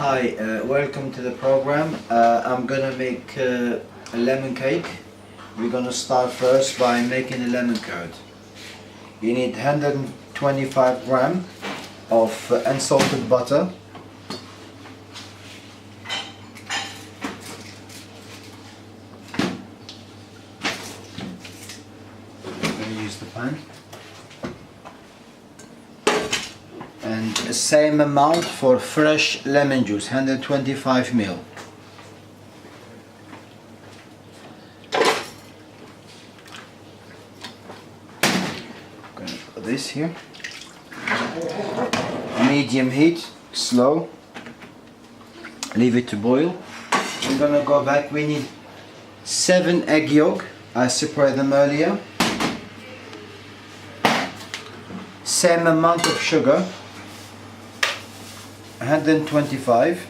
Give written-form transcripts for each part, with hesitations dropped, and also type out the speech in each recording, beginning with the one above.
Hi, welcome to the program. I'm gonna make a lemon cake. We're gonna start first by making a lemon curd. You need 125 gram of unsalted butter. I'm gonna use the pan. And the same amount for fresh lemon juice, 125 ml. I'm going to put this here. Medium heat, slow. Leave it to boil. I'm going to go back. We need 7 egg yolk. I separated them earlier. Same amount of sugar. 125.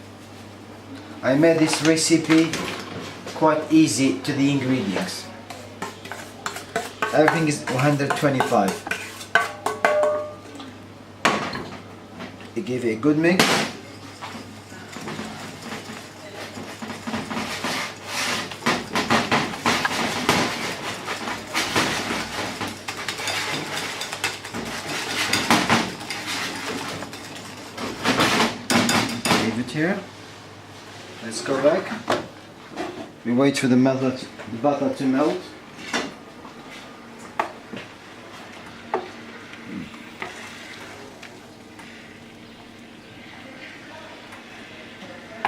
I made this recipe quite easy to the ingredients. Everything is 125. You give it a good mix. Here. Let's go back. We wait for the butter to melt.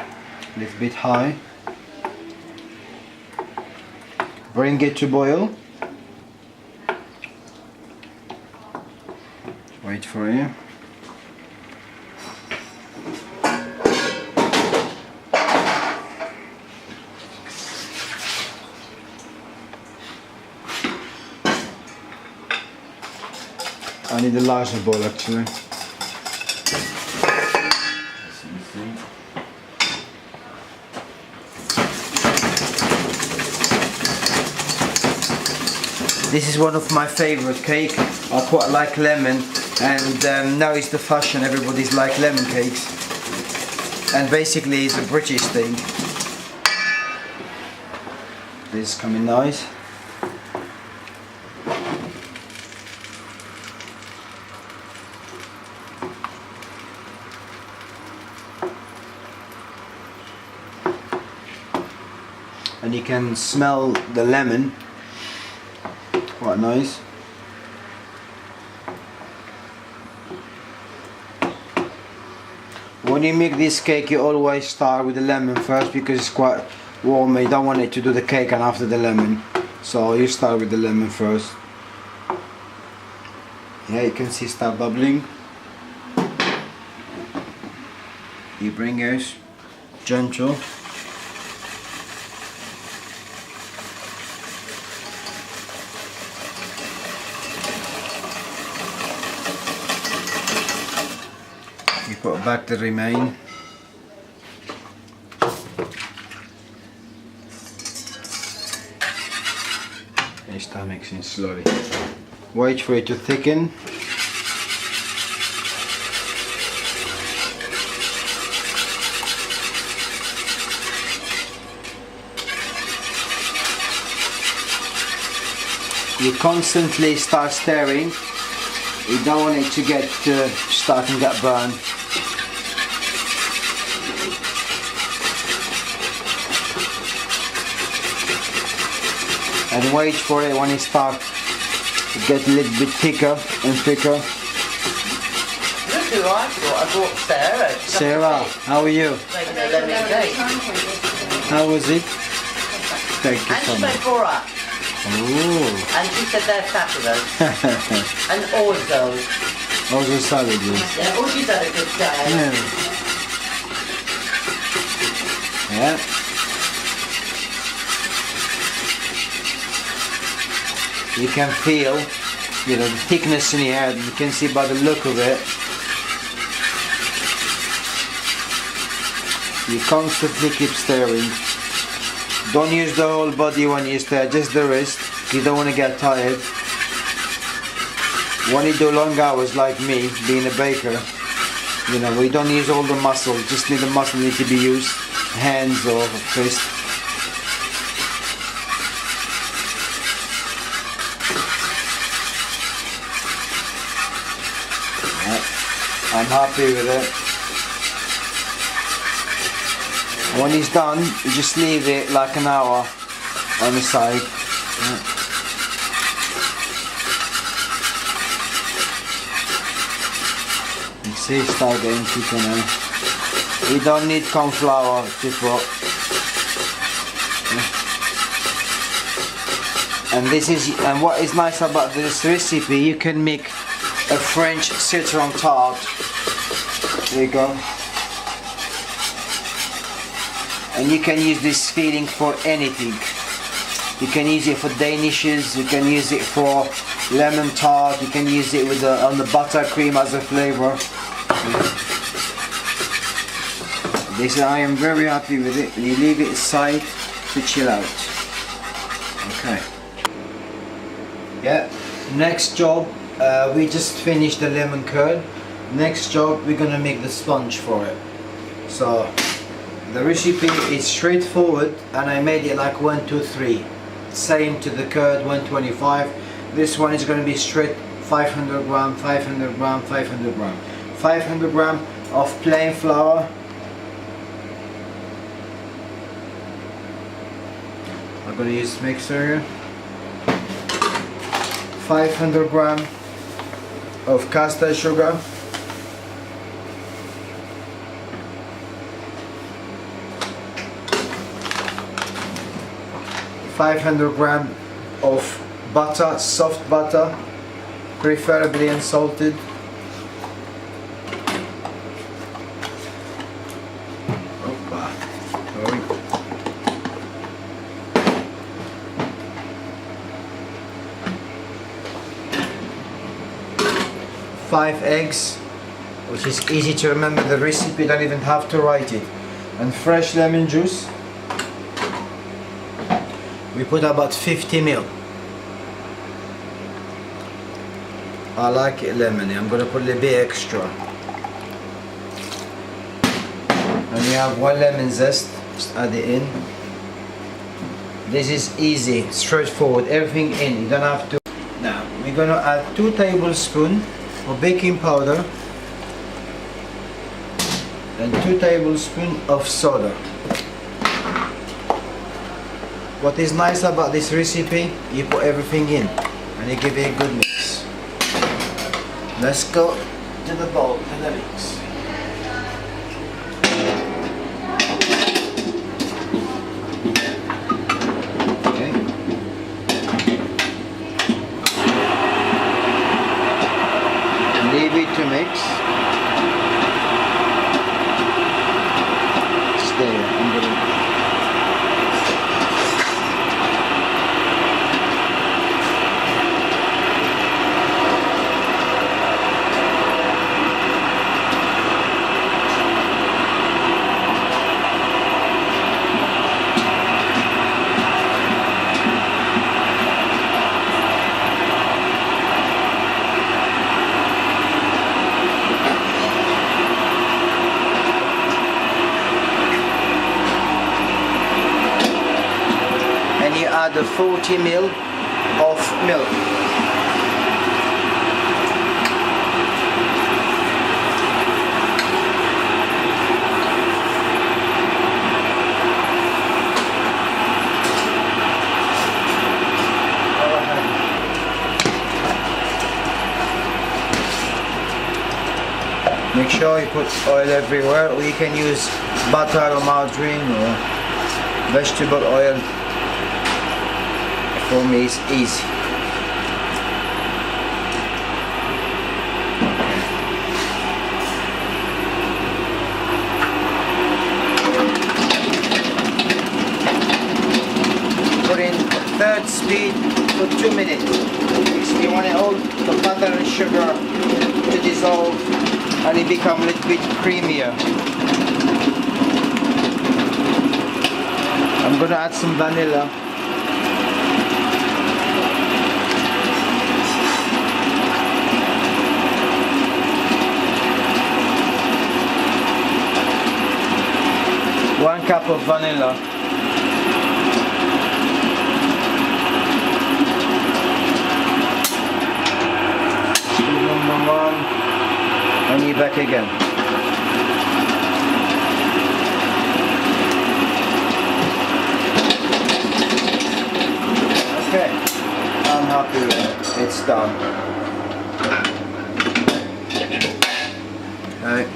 A little bit high. Bring it to boil. Wait for it. I need a larger bowl actually. This is one of my favorite cake. I quite like lemon, and now it's the fashion. Everybody's like lemon cakes, and basically it's a British thing. This is coming nice. And you can smell the lemon, quite nice. When you make this cake, you always start with the lemon first because it's quite warm. You don't want it to do the cake and after the lemon, so you start with the lemon first. Yeah, you can see start bubbling. You bring it gentle. You put back the remain. And you start mixing slowly. Wait for it to thicken. You constantly start stirring. You don't want it to get starting to get burned. And wait for it when it starts to get a little bit thicker and thicker. Look who I brought Sarah. Sarah, how are you? Making a lemon cake. How was it? Thank you And so she much. made 4 up. Oh. And she said they're fabulous. And also, Also savages. yeah, oh, she's had a good day. Yeah. Yeah. You can feel, the thickness in the air. You can see by the look of it. You constantly keep stirring. Don't use the whole body when you stir, just the wrist. You don't want to get tired. When you do long hours like me, being a baker, You know, we don't use all the muscle, just need the muscle need to be used, hands or fist. I'm happy with it. When it's done, you just leave it like an hour on the side. You see, it's start getting thicker now. We don't need corn flour to put. And what is nice about this recipe, you can make a French citron tart. There you go. And you can use this filling for anything. You can use it for danishes, you can use it for lemon tart, you can use it with on the buttercream as a flavor. This, I am very happy with it. And you leave it aside to chill out. Okay. Yeah. Next job, we just finished the lemon curd. Next job, we're gonna make the sponge for it. So the recipe is straightforward, and I made it like 1, 2, 3. Same to the curd, 125. This one is going to be straight 500 gram, 500 gram, 500 gram. 500 gram of plain flour. I'm going to use mixer here. 500 gram of caster sugar. 500 gram of butter, soft butter, preferably unsalted. Opa. Sorry. 5 eggs, which is easy to remember the recipe, don't even have to write it. And fresh lemon juice. We put about 50 ml. I like it lemony. I'm gonna put a bit extra. And we have 1 lemon zest. Just add it in. This is easy, straightforward. Everything in. You don't have to. Now we're gonna add 2 tablespoons of baking powder and 2 tablespoons of soda. What is nice about this recipe, you put everything in and you give it a good mix. Let's go to the bowl, to the mix. Okay. Leave it to mix. Stay under it. Add a 40 ml of milk. Make sure you put oil everywhere, or you can use butter or margarine or vegetable oil. For me, it's easy. Put in 3rd speed for 2 minutes. You want it all the butter and sugar to dissolve and it become a little bit creamier. I'm gonna add some vanilla. 1 cup of vanilla. Number 1, and you back again. Okay, I'm happy with it. It's done. Okay.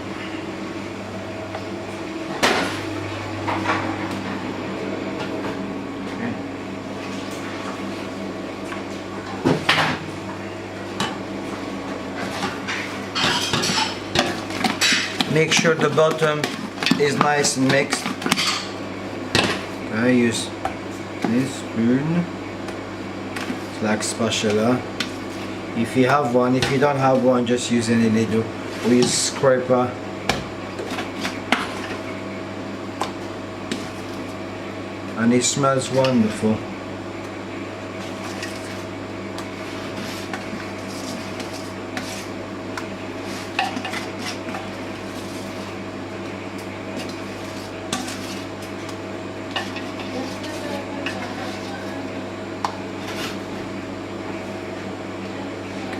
Make sure the bottom is nice and mixed. Okay, use this spoon. It's like spatula. If you have one, if you don't have one, just use any needle or use scraper. And it smells wonderful.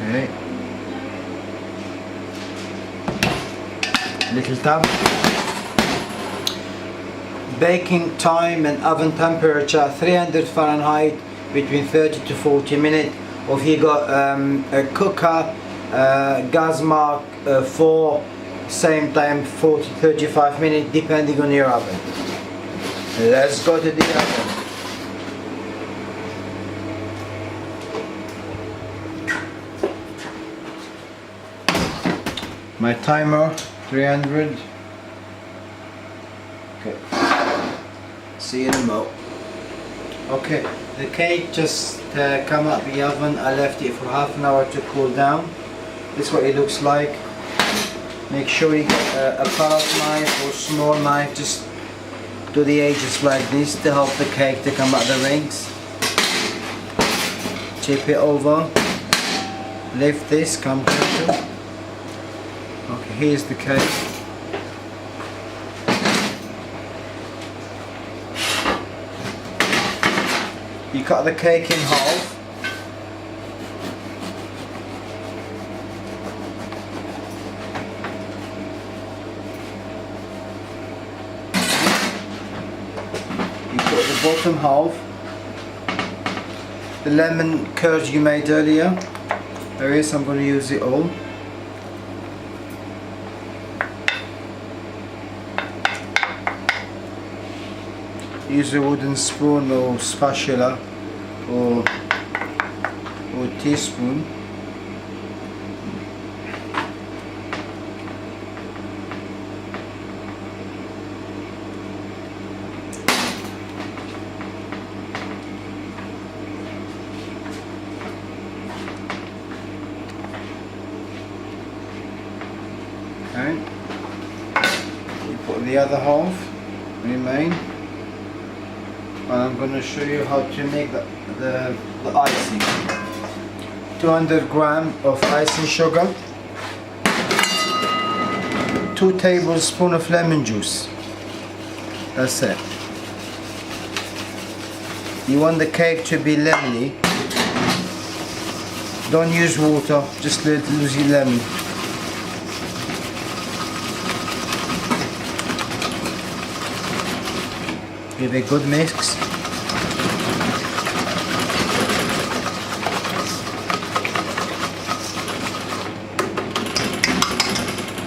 Okay. Little tap. Baking time and oven temperature 300 Fahrenheit between 30 to 40 minutes. Or if you got a cooker, gas mark 4, same time 40 to 35 minutes depending on your oven. Let's go to the oven. My timer 300. Okay. See you in a mo. Okay, the cake just come out the oven. I left it for half an hour to cool down. This is what it looks like. Make sure you get a palette knife or small knife. Just do the edges like this to help the cake to come out the rings. Tip it over. Lift this, come closer. Okay, here's the cake. You cut the cake in half. You put the bottom half. The lemon curd you made earlier. There is, I'm going to use it all. Use a wooden spoon or spatula or teaspoon. Okay. You put the other half, remain. And I'm going to show you how to make the icing. 200 grams of icing sugar, 2 tablespoons of lemon juice. That's it. You want the cake to be lemony. Don't use water, just let it lose your lemon. Give a good mix.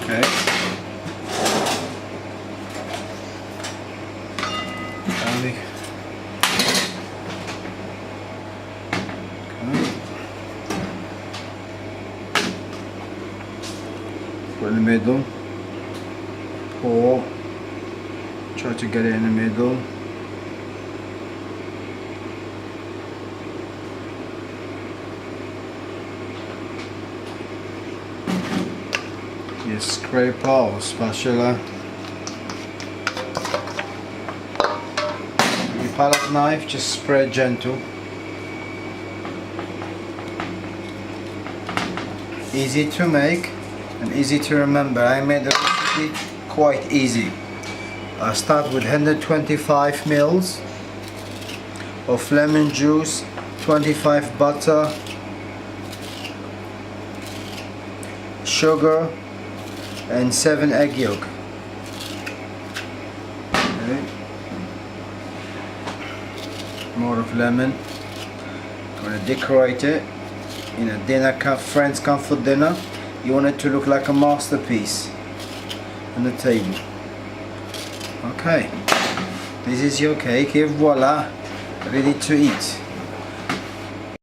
Okay. Put in the middle. Pour. Try to get it in the middle. Your scraper or spatula. Your palette knife, just spread gentle. Easy to make and easy to remember. I made the recipe quite easy. I start with 125 mils of lemon juice, 25 butter, sugar, and 7 egg yolk. Okay. More of lemon. Gonna decorate it in a dinner friend's comfort dinner. You want it to look like a masterpiece on the table. Okay, this is your cake, et voila, ready to eat.